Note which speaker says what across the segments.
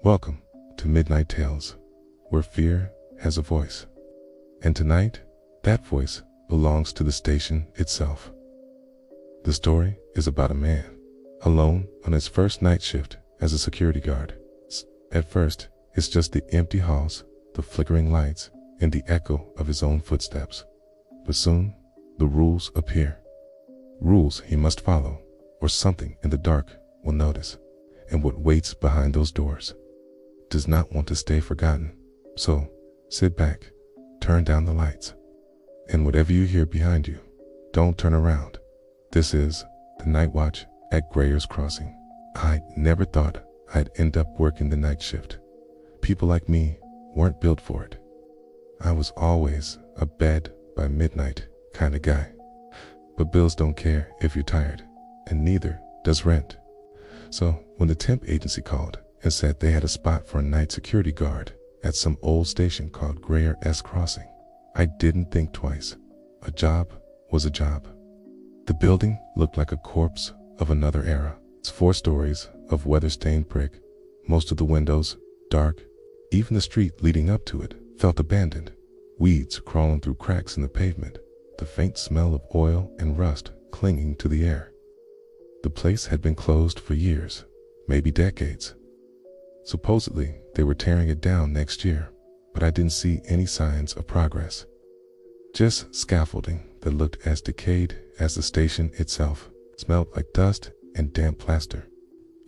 Speaker 1: Welcome to Midnight Tales, where fear has a voice. And tonight, that voice belongs to the station itself. The story is about a man, alone on his first night shift as a security guard. At first, it's just the empty halls, the flickering lights, and the echo of his own footsteps. But soon, the rules appear. Rules he must follow, or something in the dark will notice. And what waits behind those doors does not want to stay forgotten. So, sit back, turn down the lights, and whatever you hear behind you, don't turn around. This is the Night Watch at Grayer's Crossing. I never thought I'd end up working the night shift. People like me weren't built for it. I was always a bed by midnight kind of guy. But bills don't care if you're tired, and neither does rent. So when the temp agency called and said they had a spot for a night security guard at some old station called Grayer's Crossing, I didn't think twice. A job was a job. The building looked like a corpse of another era. It's 4 stories of weather-stained brick, most of the windows dark. Even the street leading up to it felt abandoned. Weeds crawling through cracks in the pavement, the faint smell of oil and rust clinging to the air. The place had been closed for years, maybe decades. Supposedly, they were tearing it down next year, but I didn't see any signs of progress. Just scaffolding that looked as decayed as the station itself, smelled like dust and damp plaster.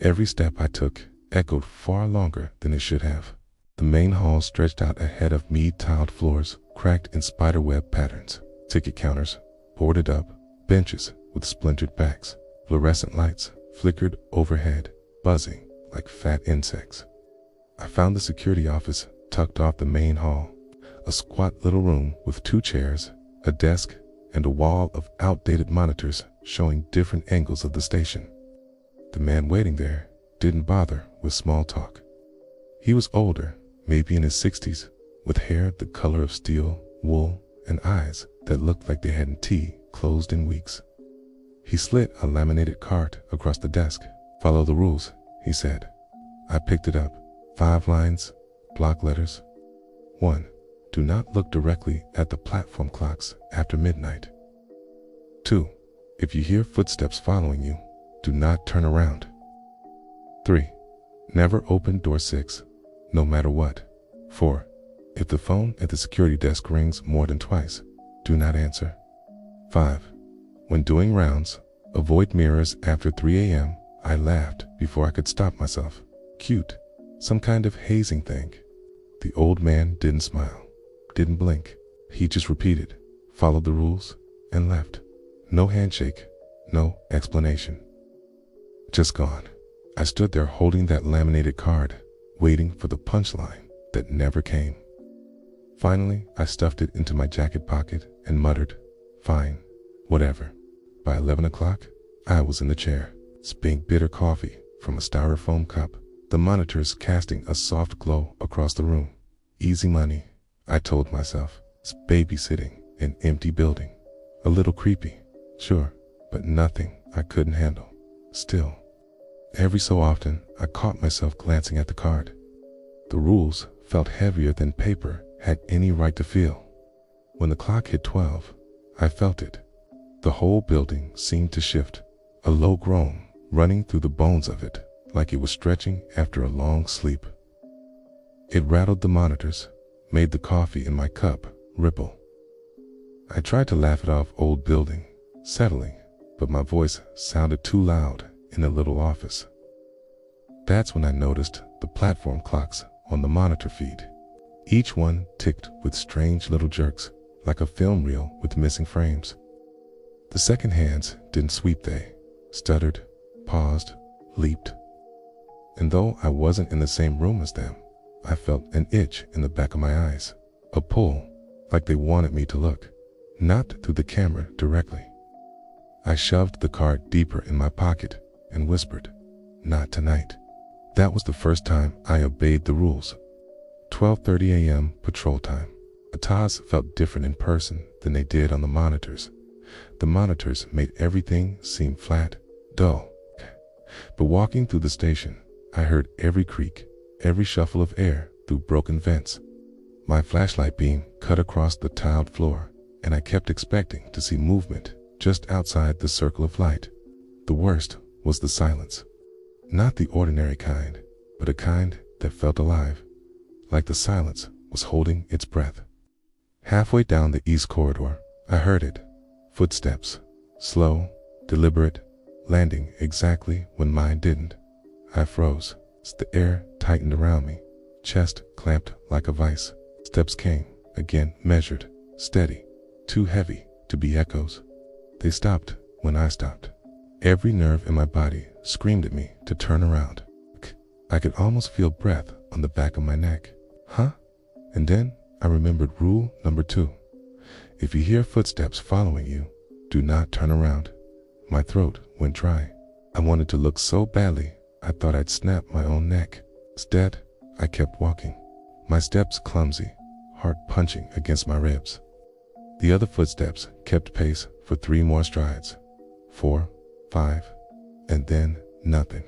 Speaker 1: Every step I took echoed far longer than it should have. The main hall stretched out ahead of mead-tiled floors, cracked in spiderweb patterns, ticket counters boarded up, benches with splintered backs. Fluorescent lights flickered overhead, buzzing like fat insects. I found the security office tucked off the main hall, a squat little room with 2 chairs, a desk, and a wall of outdated monitors showing different angles of the station. The man waiting there didn't bother with small talk. He was older, maybe in his 60s, with hair the color of steel, wool, and eyes that looked like they hadn't closed in weeks. He slid a laminated card across the desk. "Follow the rules," he said. I picked it up. 5 lines, block letters. 1. Do not look directly at the platform clocks after midnight. 2. If you hear footsteps following you, do not turn around. 3. Never open door 6, no matter what. 4. If the phone at the security desk rings more than twice, do not answer. 5. When doing rounds, avoid mirrors after 3 a.m. I laughed before I could stop myself. Cute. Some kind of hazing thing. The old man didn't smile, didn't blink. He just repeated, followed the rules, and left. No handshake, no explanation. Just gone. I stood there holding that laminated card, waiting for the punchline that never came. Finally, I stuffed it into my jacket pocket and muttered, "Fine, whatever." By 11 o'clock, I was in the chair, sipping bitter coffee from a styrofoam cup, the monitors casting a soft glow across the room. Easy money, I told myself. It's babysitting an empty building. A little creepy, sure, but nothing I couldn't handle. Still, every so often, I caught myself glancing at the card. The rules felt heavier than paper had any right to feel. When the clock hit 12, I felt it. The whole building seemed to shift, a low groan running through the bones of it, like it was stretching after a long sleep. It rattled the monitors, made the coffee in my cup ripple. I tried to laugh it off, old building, settling, but my voice sounded too loud in the little office. That's when I noticed the platform clocks on the monitor feed. Each one ticked with strange little jerks, like a film reel with missing frames. The second hands didn't sweep, they stuttered, paused, leaped. And though I wasn't in the same room as them, I felt an itch in the back of my eyes, a pull, like they wanted me to look, not through the camera directly. I shoved the card deeper in my pocket and whispered, "Not tonight." That was the first time I obeyed the rules. 12:30 a.m. patrol time. Ataz felt different in person than they did on the monitors. The monitors made everything seem flat, dull. But walking through the station, I heard every creak, every shuffle of air through broken vents. My flashlight beam cut across the tiled floor, and I kept expecting to see movement just outside the circle of light. The worst was the silence. Not the ordinary kind, but a kind that felt alive, like the silence was holding its breath. Halfway down the east corridor, I heard it. Footsteps, slow, deliberate, landing exactly when mine didn't. I froze. The air tightened around me, chest clamped like a vice. Steps came, again measured, steady, too heavy to be echoes. They stopped when I stopped. Every nerve in my body screamed at me to turn around. I could almost feel breath on the back of my neck. Huh? And then I remembered rule number 2. If you hear footsteps following you, do not turn around. My throat went dry. I wanted to look so badly, I thought I'd snap my own neck. Instead, I kept walking, my steps clumsy, heart punching against my ribs. The other footsteps kept pace for 3 more strides, 4, 5, and then nothing.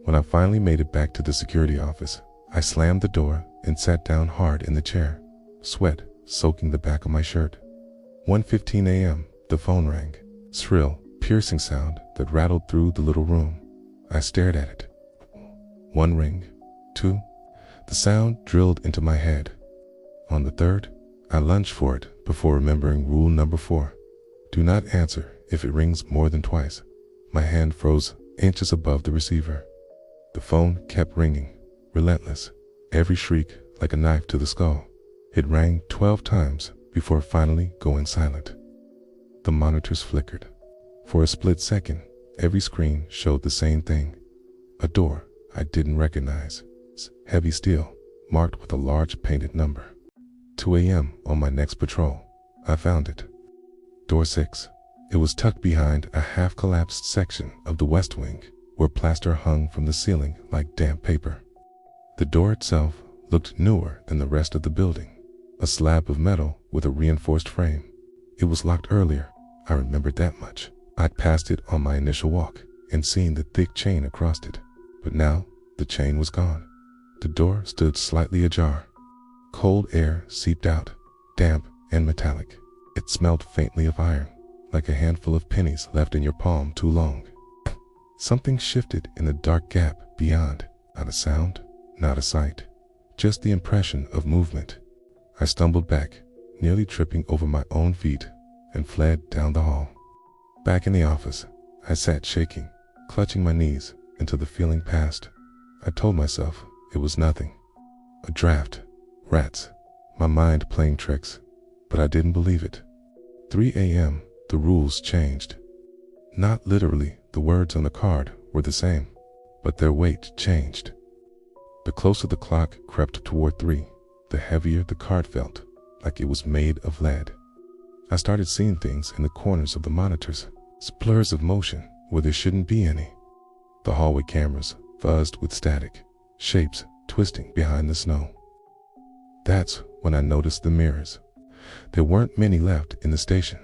Speaker 1: When I finally made it back to the security office, I slammed the door and sat down hard in the chair, sweat soaking the back of my shirt. 1:15 a.m., the phone rang, shrill, piercing sound that rattled through the little room. I stared at it. 1 ring, 2. The sound drilled into my head. On the 3rd, I lunged for it before remembering rule number 4. Do not answer if it rings more than twice. My hand froze inches above the receiver. The phone kept ringing, relentless, every shriek like a knife to the skull. It rang 12 times before finally going silent. The monitors flickered. For a split second, every screen showed the same thing. A door I didn't recognize, heavy steel, marked with a large painted number. 2 a.m. on my next patrol, I found it. Door 6. It was tucked behind a half-collapsed section of the West Wing, where plaster hung from the ceiling like damp paper. The door itself looked newer than the rest of the building, a slab of metal with a reinforced frame. It was locked earlier, I remembered that much. I'd passed it on my initial walk and seen the thick chain across it, but now the chain was gone. The door stood slightly ajar. Cold air seeped out, damp and metallic. It smelled faintly of iron, like a handful of pennies left in your palm too long. Something shifted in the dark gap beyond, not a sound, not a sight, just the impression of movement. I stumbled back, nearly tripping over my own feet, and fled down the hall. Back in the office, I sat shaking, clutching my knees until the feeling passed. I told myself it was nothing. A draft, rats, my mind playing tricks, but I didn't believe it. 3 a.m., the rules changed. Not literally, the words on the card were the same, but their weight changed. The closer the clock crept toward 3, the heavier the card felt, like it was made of lead. I started seeing things in the corners of the monitors, blurs of motion where there shouldn't be any. The hallway cameras fuzzed with static, shapes twisting behind the snow. That's when I noticed the mirrors. There weren't many left in the station,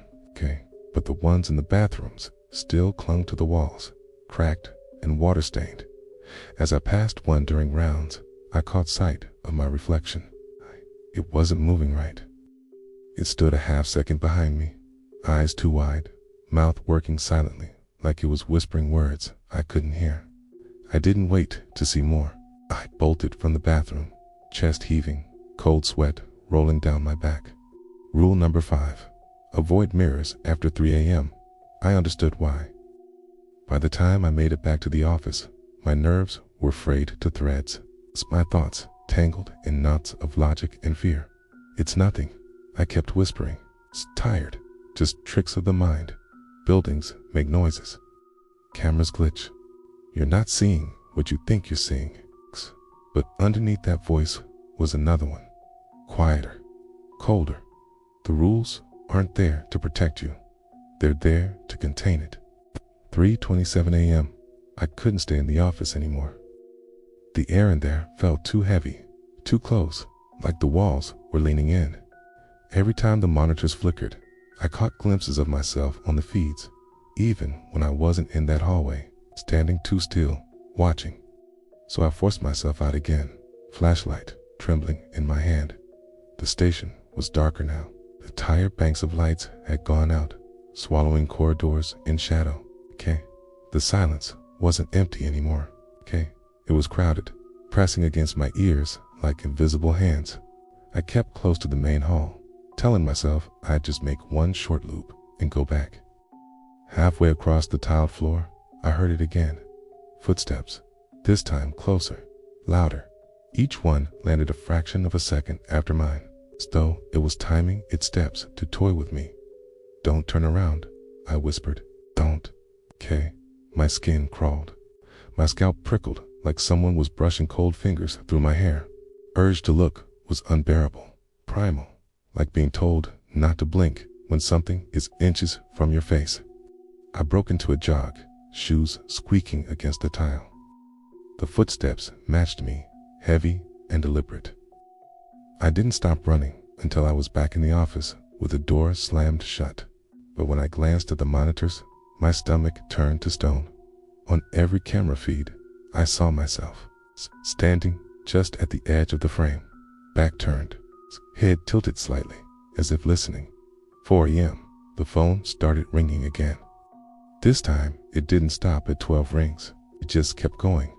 Speaker 1: but the ones in the bathrooms still clung to the walls, cracked and water-stained. As I passed one during rounds, I caught sight of my reflection. It wasn't moving right. It stood a half-second behind me, eyes too wide, mouth working silently, like it was whispering words I couldn't hear. I didn't wait to see more. I bolted from the bathroom, chest heaving, cold sweat rolling down my back. Rule number 5. Avoid mirrors after 3 a.m. I understood why. By the time I made it back to the office, my nerves were frayed to threads. My thoughts tangled in knots of logic and fear. It's nothing, I kept whispering. It's tired, just tricks of the mind. Buildings make noises. Cameras glitch. You're not seeing what you think you're seeing. But underneath that voice was another one. Quieter, colder. The rules aren't there to protect you. They're there to contain it. 3:27 a.m. I couldn't stay in the office anymore. The air in there felt too heavy, too close, like the walls were leaning in. Every time the monitors flickered, I caught glimpses of myself on the feeds, even when I wasn't in that hallway, standing too still, watching. So I forced myself out again, flashlight trembling in my hand. The station was darker now. The tired banks of lights had gone out, swallowing corridors in shadow. Okay. The silence wasn't empty anymore. Okay. It was crowded, pressing against my ears like invisible hands. I kept close to the main hall, telling myself I'd just make one short loop and go back. Halfway across the tiled floor, I heard it again. Footsteps, this time closer, louder. Each one landed a fraction of a second after mine, as though it was timing its steps to toy with me. "Don't turn around," I whispered. "Don't." "Okay." My skin crawled. My scalp prickled like someone was brushing cold fingers through my hair. Urge to look was unbearable, primal, like being told not to blink when something is inches from your face. I broke into a jog, shoes squeaking against the tile. The footsteps matched me, heavy and deliberate. I didn't stop running until I was back in the office with the door slammed shut. But when I glanced at the monitors, my stomach turned to stone. On every camera feed, I saw myself, standing just at the edge of the frame, back turned, head tilted slightly, as if listening. 4 a.m., the phone started ringing again. This time, it didn't stop at 12 rings. It just kept going.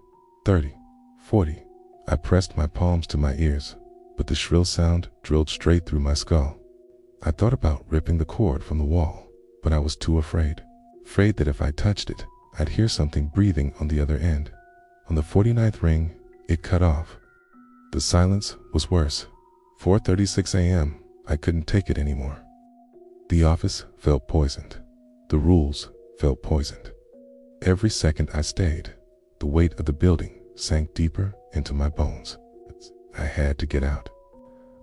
Speaker 1: 30, 40. I pressed my palms to my ears, but the shrill sound drilled straight through my skull. I thought about ripping the cord from the wall, but I was too afraid. Afraid that if I touched it, I'd hear something breathing on the other end. On the 49th ring, it cut off. The silence was worse. 4:36 a.m., I couldn't take it anymore. The office felt poisoned. The rules felt poisoned. Every second I stayed, the weight of the building sank deeper into my bones. I had to get out.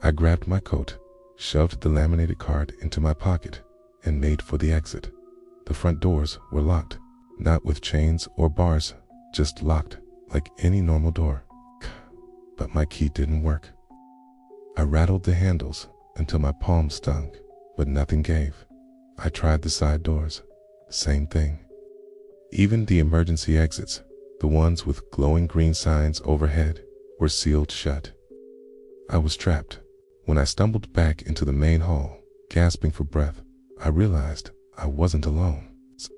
Speaker 1: I grabbed my coat, shoved the laminated card into my pocket, and made for the exit. The front doors were locked, not with chains or bars, just locked like any normal door. But my key didn't work. I rattled the handles until my palms stung, but nothing gave. I tried the side doors. Same thing. Even the emergency exits, the ones with glowing green signs overhead, were sealed shut. I was trapped. When I stumbled back into the main hall, gasping for breath, I realized I wasn't alone.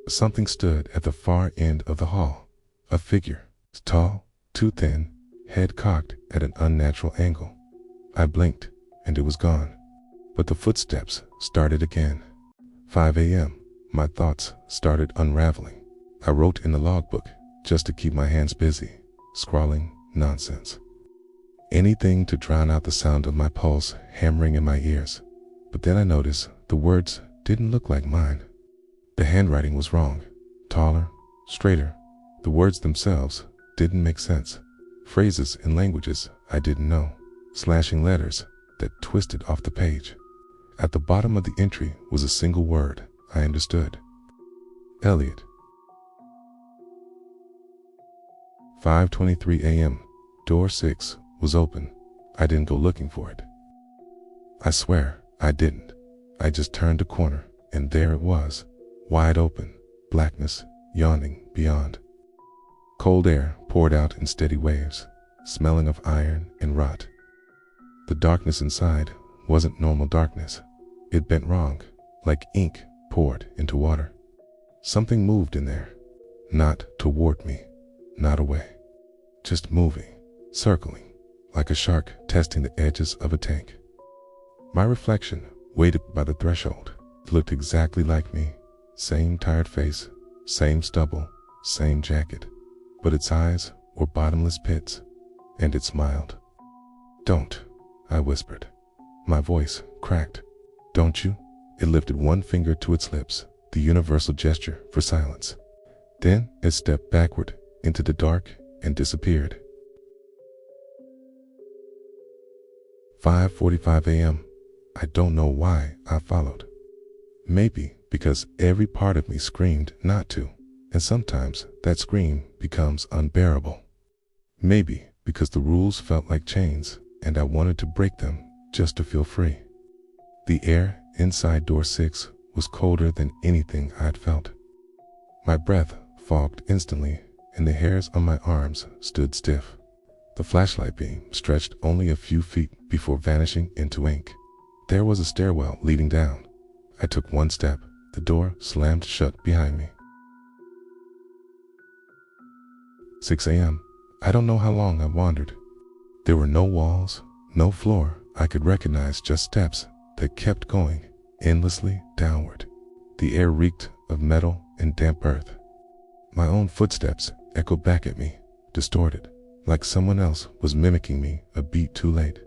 Speaker 1: Something stood at the far end of the hall. A figure, tall, too thin, head cocked at an unnatural angle. I blinked, and it was gone. But the footsteps started again. 5 a.m., my thoughts started unraveling. I wrote in the logbook just to keep my hands busy, scrawling nonsense. Anything to drown out the sound of my pulse hammering in my ears. But then I noticed the words didn't look like mine. The handwriting was wrong, taller, straighter. The words themselves didn't make sense. Phrases in languages I didn't know, slashing letters that twisted off the page. At the bottom of the entry was a single word I understood. Elliot. 5:23 a.m. Door 6 was open. I didn't go looking for it. I swear I didn't. I just turned a corner, and there it was, wide open, blackness yawning beyond. Cold air poured out in steady waves, smelling of iron and rot. The darkness inside wasn't normal darkness. It bent wrong, like ink poured into water. Something moved in there, not toward me, not away, just moving, circling, like a shark testing the edges of a tank. My reflection waited by the threshold. It looked exactly like me, same tired face, same stubble, same jacket, but its eyes were bottomless pits, and it smiled. "Don't," I whispered. My voice cracked. "Don't you?" It lifted one finger to its lips, the universal gesture for silence. Then it stepped backward into the dark and disappeared. 5:45 a.m. I don't know why I followed. Maybe because every part of me screamed not to, and sometimes that scream becomes unbearable. Maybe because the rules felt like chains, and I wanted to break them just to feel free. The air inside door 6 was colder than anything I'd felt. My breath fogged instantly, and the hairs on my arms stood stiff. The flashlight beam stretched only a few feet before vanishing into ink. There was a stairwell leading down. I took one step. The door slammed shut behind me. 6 a.m. I don't know how long I wandered. There were no walls, no floor. I could recognize just steps that kept going endlessly downward. The air reeked of metal and damp earth. My own footsteps echoed back at me, distorted, like someone else was mimicking me a beat too late.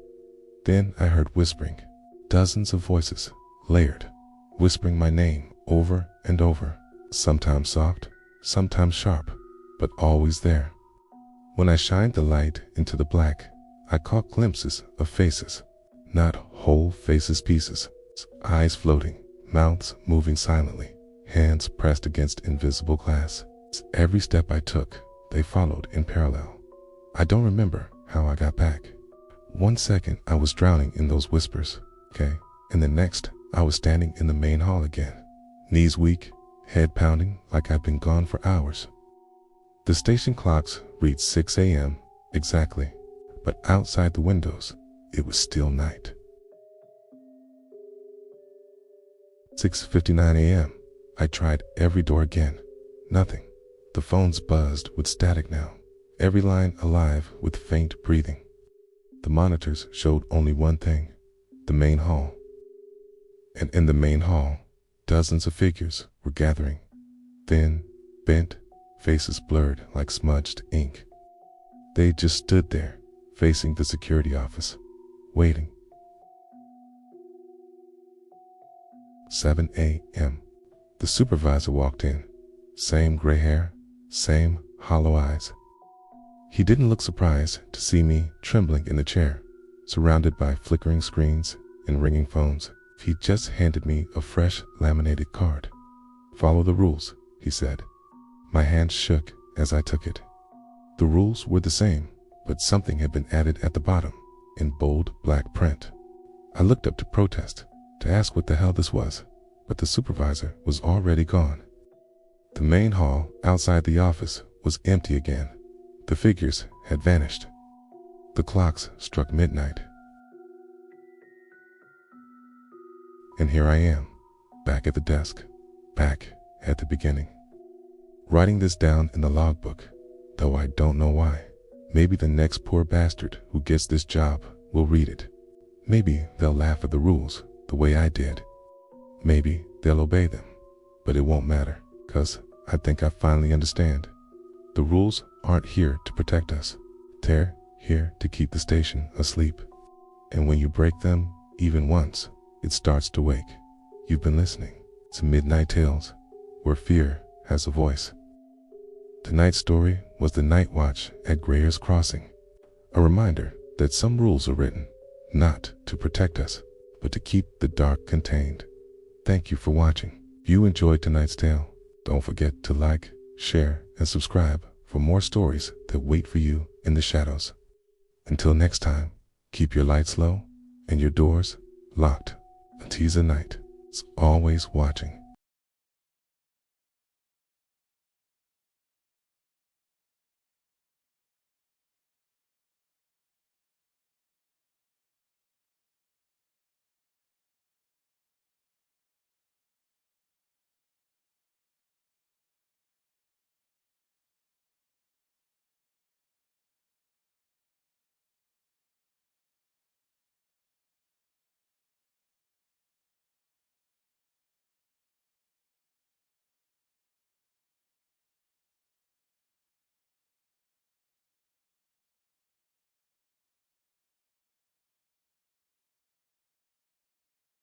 Speaker 1: Then I heard whispering, dozens of voices, layered, whispering my name over and over, sometimes soft, sometimes sharp, but always there. When I shined the light into the black, I caught glimpses of faces, not whole faces, pieces, eyes floating, mouths moving silently, hands pressed against invisible glass. Every step I took, they followed in parallel. I don't remember how I got back. 1 second I was drowning in those whispers, and the next I was standing in the main hall again, knees weak, head pounding like I'd been gone for hours. The station clocks read 6 a.m. exactly, but outside the windows, it was still night. 6:59 a.m. I tried every door again. Nothing. The phones buzzed with static now, every line alive with faint breathing. The monitors showed only one thing, the main hall. And in the main hall, dozens of figures were gathering, thin, bent, faces blurred like smudged ink. They just stood there, facing the security office, waiting. 7 a.m. The supervisor walked in, same gray hair, same hollow eyes. He didn't look surprised to see me trembling in the chair, surrounded by flickering screens and ringing phones. He just handed me a fresh laminated card. "Follow the rules," he said. My hand shook as I took it. The rules were the same, but something had been added at the bottom, in bold black print. I looked up to protest, to ask what the hell this was, but the supervisor was already gone. The main hall outside the office was empty again. The figures had vanished. The clocks struck midnight. And here I am, back at the desk, back at the beginning. Writing this down in the logbook, though I don't know why. Maybe the next poor bastard who gets this job will read it. Maybe they'll laugh at the rules the way I did. Maybe they'll obey them, but it won't matter, 'cause I think I finally understand. The rules aren't here to protect us. They're here to keep the station asleep. And when you break them, even once, it starts to wake. You've been listening to Midnight Tales, where fear has a voice. Tonight's story was The Night Watch at Grayer's Crossing, a reminder that some rules are written not to protect us, but to keep the dark contained. Thank you for watching. If you enjoyed tonight's tale, don't forget to like, share, and subscribe for more stories that wait for you in the shadows. Until next time, keep your lights low and your doors locked. Atiza Night is always watching.